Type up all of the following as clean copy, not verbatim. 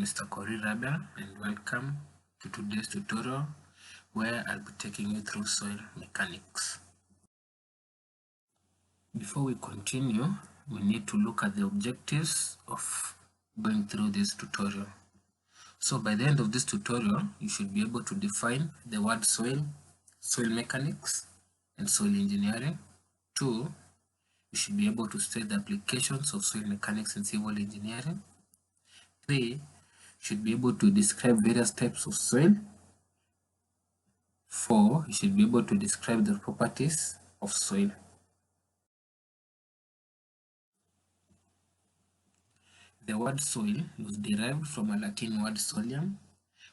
Mr. Corey Rabia, and welcome to today's tutorial where I'll be taking you through soil mechanics. Before we continue, we need to look at the objectives of going through this tutorial. So by the end of this tutorial, you should be able to define the word soil, soil mechanics, and soil engineering. 2, you should be able to state the applications of soil mechanics in civil engineering. 3, you should be able to describe various types of soil. 4, you should be able to describe the properties of soil. The word soil was derived from a Latin word solium,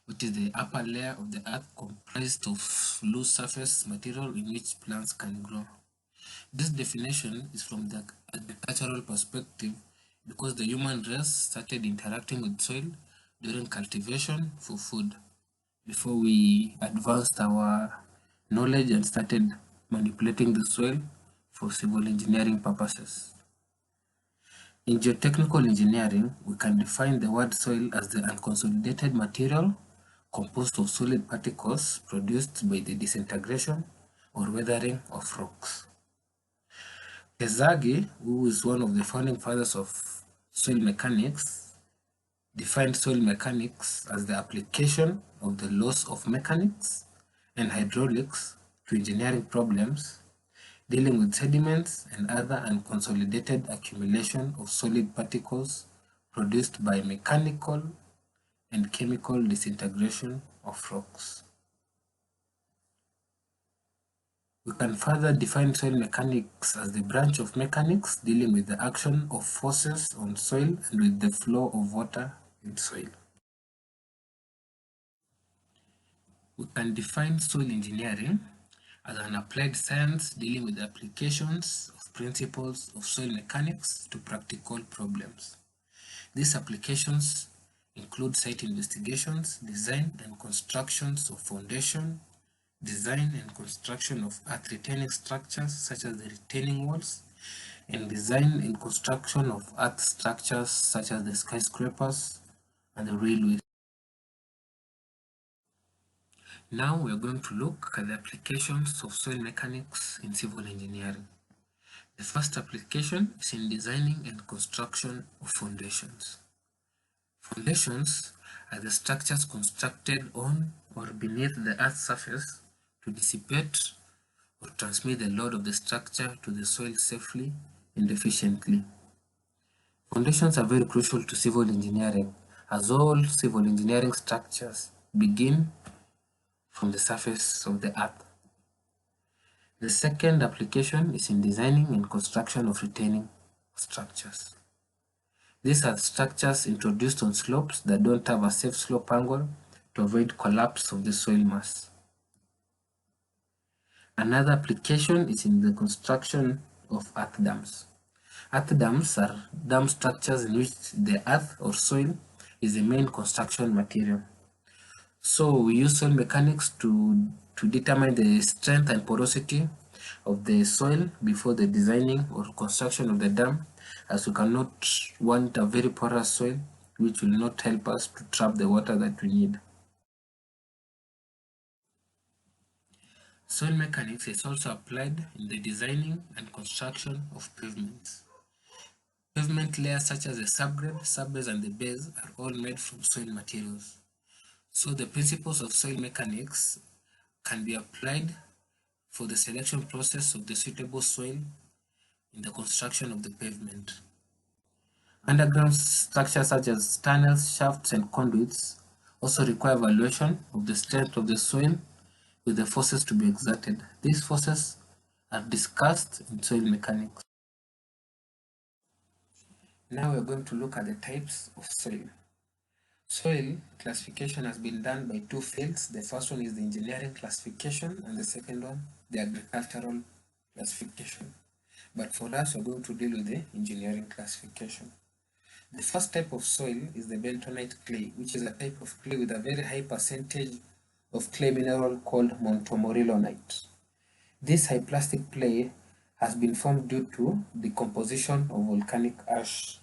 which is the upper layer of the earth comprised of loose surface material in which plants can grow. This definition is from the agricultural perspective because the human race started interacting with soil during cultivation for food, before we advanced our knowledge and started manipulating the soil for civil engineering purposes. In geotechnical engineering, we can define the word soil as the unconsolidated material composed of solid particles produced by the disintegration or weathering of rocks. Terzaghi, who is one of the founding fathers of soil mechanics, defined soil mechanics as the application of the laws of mechanics and hydraulics to engineering problems dealing with sediments and other unconsolidated accumulation of solid particles produced by mechanical and chemical disintegration of rocks. We can further define soil mechanics as the branch of mechanics dealing with the action of forces on soil and with the flow of water in soil. We can define soil engineering as an applied science dealing with the applications of principles of soil mechanics to practical problems. These applications include site investigations, design and constructions of foundation, design and construction of earth retaining structures such as the retaining walls, and design and construction of earth structures such as the skyscrapers and the railways. Now we are going to look at the applications of soil mechanics in civil engineering. The first application is in designing and construction of foundations. Foundations are the structures constructed on or beneath the earth's surface to dissipate or transmit the load of the structure to the soil safely and efficiently. Foundations are very crucial to civil engineering, as all civil engineering structures begin from the surface of the earth. The second application is in designing and construction of retaining structures. These are structures introduced on slopes that don't have a safe slope angle to avoid collapse of the soil mass. Another application is in the construction of earth dams. Earth dams are dam structures in which the earth or soil is the main construction material. So we use soil mechanics to determine the strength and porosity of the soil before the designing or construction of the dam, as we cannot want a very porous soil which will not help us to trap the water that we need. Soil mechanics is also applied in the designing and construction of pavements. Pavement layers such as the subgrade, subbase, and the base are all made from soil materials. So the principles of soil mechanics can be applied for the selection process of the suitable soil in the construction of the pavement. Underground structures such as tunnels, shafts, and conduits also require evaluation of the strength of the soil with the forces to be exerted. These forces are discussed in soil mechanics. Now we are going to look at the types of soil. Soil classification has been done by two fields. The first one is the engineering classification and the second one, the agricultural classification. But for us, we're going to deal with the engineering classification. The first type of soil is the bentonite clay, which is a type of clay with a very high percentage of clay mineral called montmorillonite. This high plastic clay has been formed due to the composition of volcanic ash.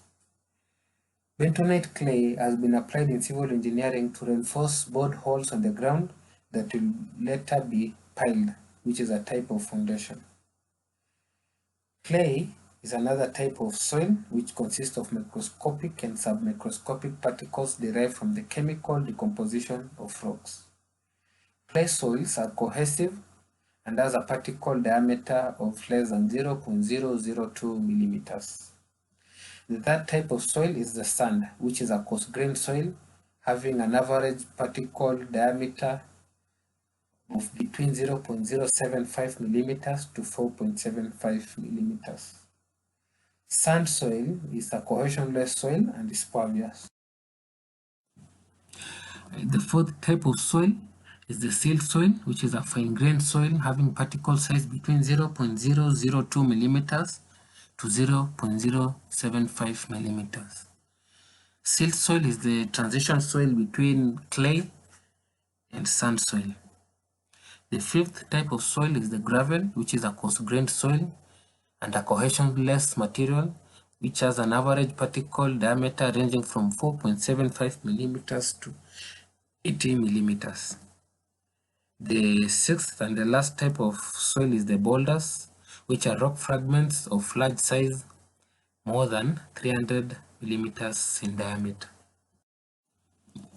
Bentonite clay has been applied in civil engineering to reinforce bored holes on the ground that will later be piled, which is a type of foundation. Clay is another type of soil which consists of microscopic and submicroscopic particles derived from the chemical decomposition of rocks. Clay soils are cohesive and has a particle diameter of less than 0.002 millimeters. The third type of soil is the sand, which is a coarse-grained soil having an average particle diameter of between 0.075 millimeters to 4.75 millimeters. Sand soil is a cohesionless soil and is pervious. The fourth type of soil is the silt soil, which is a fine-grained soil having particle size between 0.002 millimeters to 0.075 millimeters. Silt soil is the transition soil between clay and sand soil. The fifth type of soil is the gravel, which is a coarse-grained soil and a cohesionless material which has an average particle diameter ranging from 4.75 millimeters to 80 millimeters. The sixth and the last type of soil is the boulders, which are rock fragments of large size, more than 300 millimeters in diameter.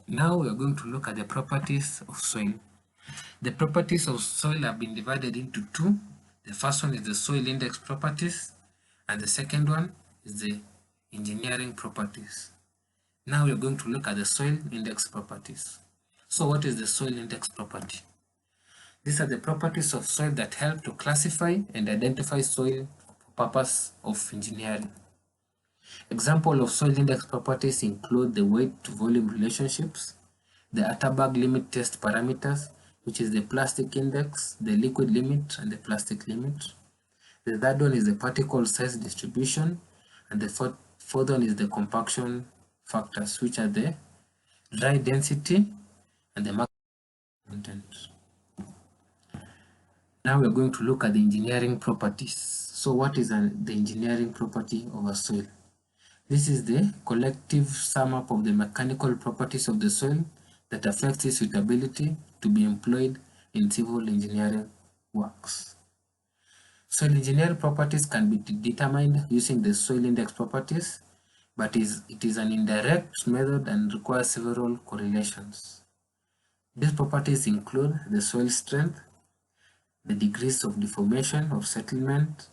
Now we are going to look at the properties of soil. The properties of soil have been divided into two. The first one is the soil index properties, and the second one is the engineering properties. Now we are going to look at the soil index properties. So what is the soil index property? These are the properties of soil that help to classify and identify soil for purpose of engineering. Example of soil index properties include the weight to volume relationships, the Atterberg limit test parameters, which is the plastic index, the liquid limit, and the plastic limit. The third one is the particle size distribution, and the fourth one is the compaction factors, which are the dry density and the maximum content. Now we are going to look at the engineering properties. So what is the engineering property of a soil? This is the collective sum up of the mechanical properties of the soil that affects its suitability to be employed in civil engineering works. Soil engineering properties can be determined using the soil index properties, but it is an indirect method and requires several correlations. These properties include the soil strength, the degrees of deformation of settlement,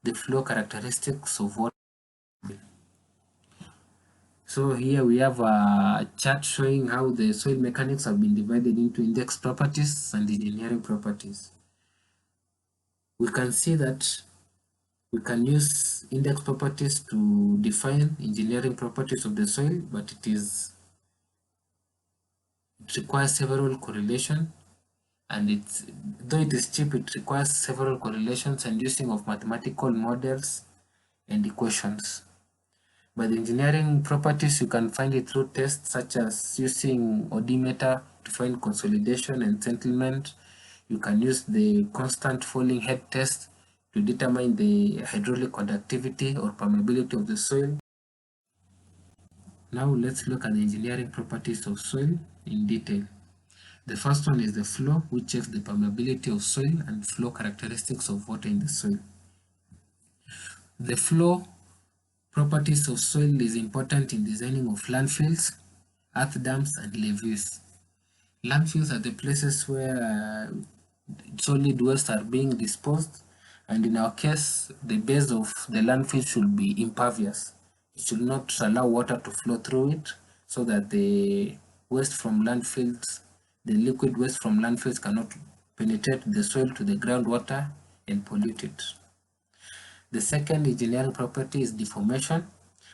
the flow characteristics of water. So here we have a chart showing how the soil mechanics have been divided into index properties and engineering properties. We can see that we can use index properties to define engineering properties of the soil, but it requires several correlations, and though it is cheap, it requires several correlations and using of mathematical models and equations. By the engineering properties, you can find it through tests such as using odometer to find consolidation and settlement. You can use the constant falling head test to determine the hydraulic conductivity or permeability of the soil. Now let's look at the engineering properties of soil in detail. The first one is the flow, which checks the permeability of soil and flow characteristics of water in the soil. The flow properties of soil is important in designing of landfills, earth dams, and levees. Landfills are the places where solid waste are being disposed, and in our case, the base of the landfill should be impervious. It should not allow water to flow through it, so that the waste from landfills, the liquid waste from landfills cannot penetrate the soil to the groundwater and pollute it. The second engineering property is deformation,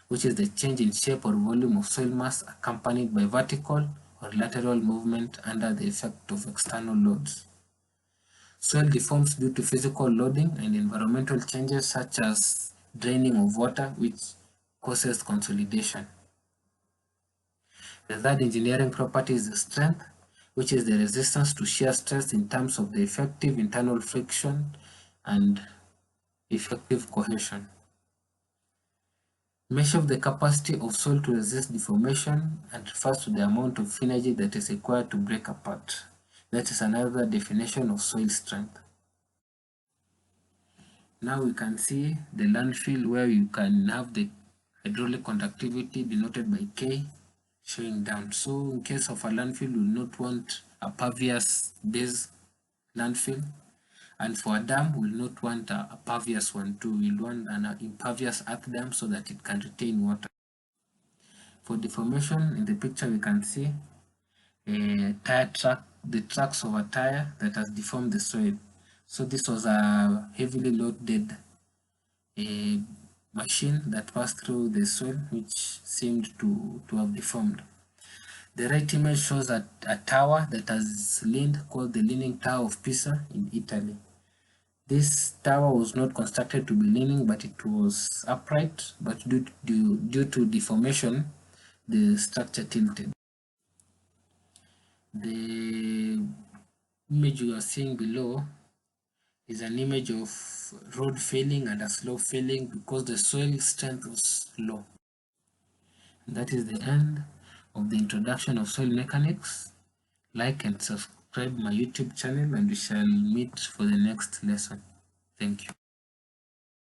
which is the change in shape or volume of soil mass accompanied by vertical or lateral movement under the effect of external loads. Soil deforms due to physical loading and environmental changes such as draining of water, which causes consolidation. The third engineering property is the strength, which is the resistance to shear stress in terms of the effective internal friction and effective cohesion. Measure of the capacity of soil to resist deformation and refers to the amount of energy that is required to break apart. That is another definition of soil strength. Now we can see the landfill where you can have the hydraulic conductivity denoted by K showing down. So in case of a landfill, we will not want a pervious base landfill, and for a dam, we will not want a pervious one too. We will want an impervious earth dam so that it can retain water. For deformation, in the picture we can see a tire track, the tracks of a tire that has deformed the soil. So this was a heavily loaded machine that passed through the soil, which seemed to have deformed. The right image shows a tower that has leaned, called the Leaning Tower of Pisa in Italy. This tower was not constructed to be leaning, but it was upright, but due to deformation, the structure tilted. The image you are seeing below is an image of road failing and a slope failing because the soil strength was low. And that is the end of the introduction of soil mechanics. Like and subscribe my YouTube channel, and we shall meet for the next lesson. Thank you.